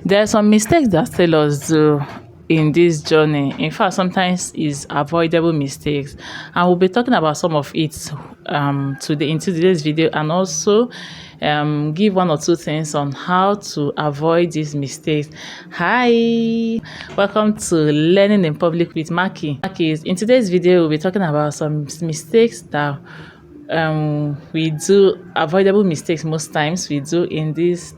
There are some mistakes that tailors do in this journey. In fact, sometimes is avoidable mistakes, and we'll be talking about some of it today in today's video, and also give one or two things on how to avoid these mistakes. Hi, welcome to Learning in Public with Maki. In today's video, we'll be talking about some mistakes that we do, avoidable mistakes most times we do in this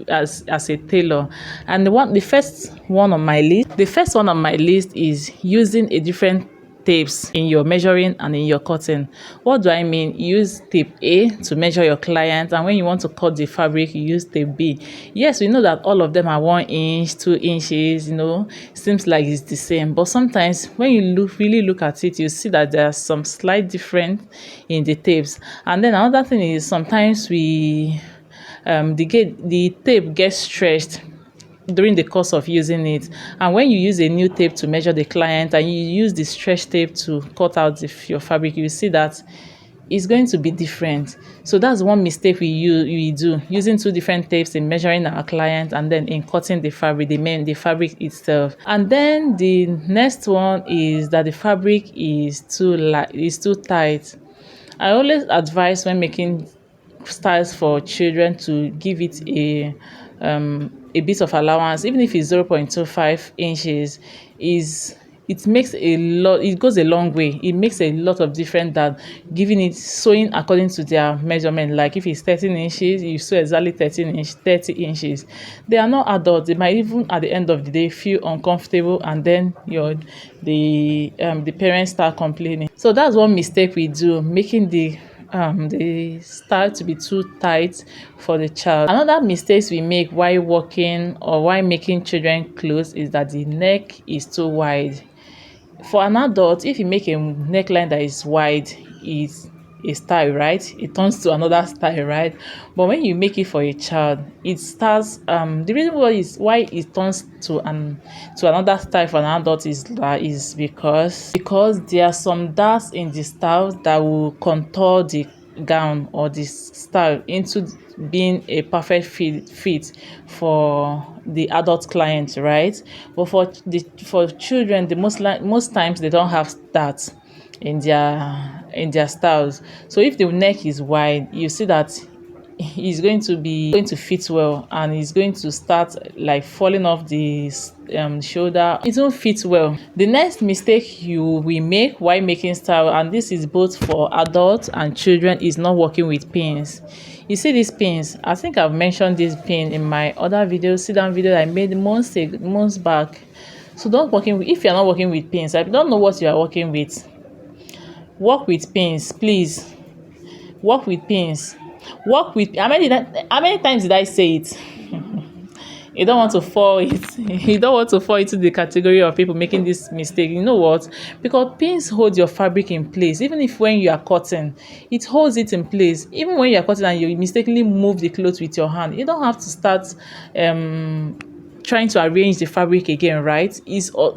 as a tailor. And the first one on my list is using a different tapes in your measuring and in your cutting. What do I mean? Use tape A to measure your client, and when you want to cut the fabric, you use tape B. Yes, we know that all of them are 1 inch, 2 inches, seems like it's the same, but sometimes when you really look at it, you see that there's some slight difference in the tapes. And then another thing is sometimes the tape gets stretched during the course of using it, and when you use a new tape to measure the client and you use the stretch tape to cut out your fabric, you see that it's going to be different. So that's one mistake we do, using two different tapes in measuring our client and then in cutting the fabric, the fabric itself. And then the next one is that the fabric is too tight. I always advise when making styles for children to give it a bit of allowance, even if it's 0.25 inches. It makes a lot, it goes a long way. It makes a lot of difference than giving it sewing according to their measurement. Like if it's 13 inches, you sew exactly 30 inches. They are not adults. They might even at the end of the day feel uncomfortable, and then the parents start complaining. So that's one mistake we do, making the style to be too tight for the child. Another mistakes we make while working or while making children clothes is that the neck is too wide. For an adult, if you make a neckline that is wide, it's a style, right? It turns to another style, right? But when you make it for a child, it starts the reason why it turns to another style for an adult is because there are some dots in the style that will contour the gown or the style into being a perfect fit for the adult client, right? But for children, the most times they don't have that in their styles. So if the neck is wide, you see that it's going to fit well, and it's going to start like falling off the shoulder. It won't fit well. The next mistake we make while making style, and this is both for adults and children, is not working with pins. You see these pins, I think I've mentioned this pin in my other video, sit down video I made months back. So if you're not working with pins, I don't know what you are working with. Work with pins, please. Work with pins. Work with how many times did I say it? You don't want to fall into the category of people making this mistake. You know what? Because pins hold your fabric in place. Even if when you are cutting, it holds it in place. Even when you are cutting and you mistakenly move the cloth with your hand, you don't have to start trying to arrange the fabric again, right?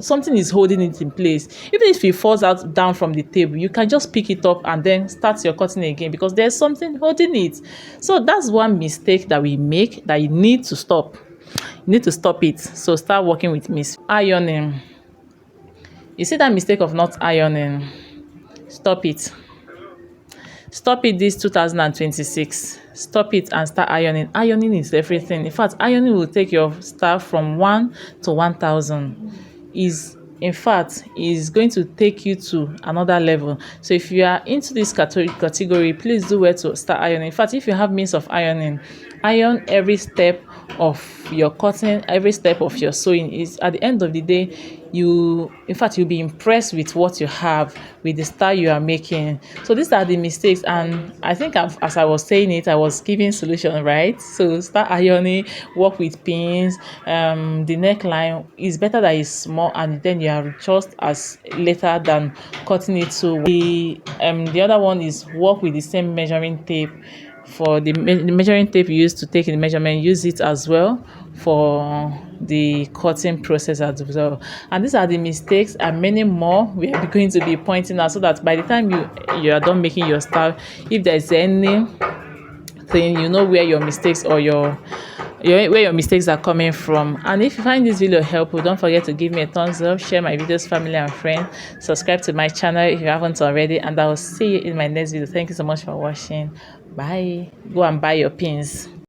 Something is holding it in place. Even if it falls down from the table, you can just pick it up and then start your cutting again, because there's something holding it. So that's one mistake that we make that you need to stop. You need to stop it. So start working with ironing. You see that mistake of not ironing? Stop it. Stop it this 2026. Stop it and start ironing. Ironing is everything. In fact, ironing will take your style from 1 to 1,000. Is going to take you to another level. So if you are into this category, please do well to start ironing. In fact, if you have means of ironing, iron every step of your cutting, every step of your sewing. Is at the end of the day, you'll be impressed with what you have, with the style you are making. So these are the mistakes, and I think as I was saying it, I was giving solution, right? So start ironing, work with pins. The neckline is better that it's small, and then you are just as later than cutting it. So the other one is work with the same measuring tape. For the measuring tape you use to take the measurement, use it as well for the cutting process as well. And these are the mistakes and many more we are going to be pointing out, so that by the time you are done making your style, if there's any thing, you know where your mistakes or where your mistakes are coming from. And if you find this video helpful, don't forget to give me a thumbs up, share my videos, family and friends, subscribe to my channel if you haven't already, and I will see you in my next video. Thank you so much for watching. Bye. Go and buy your pins.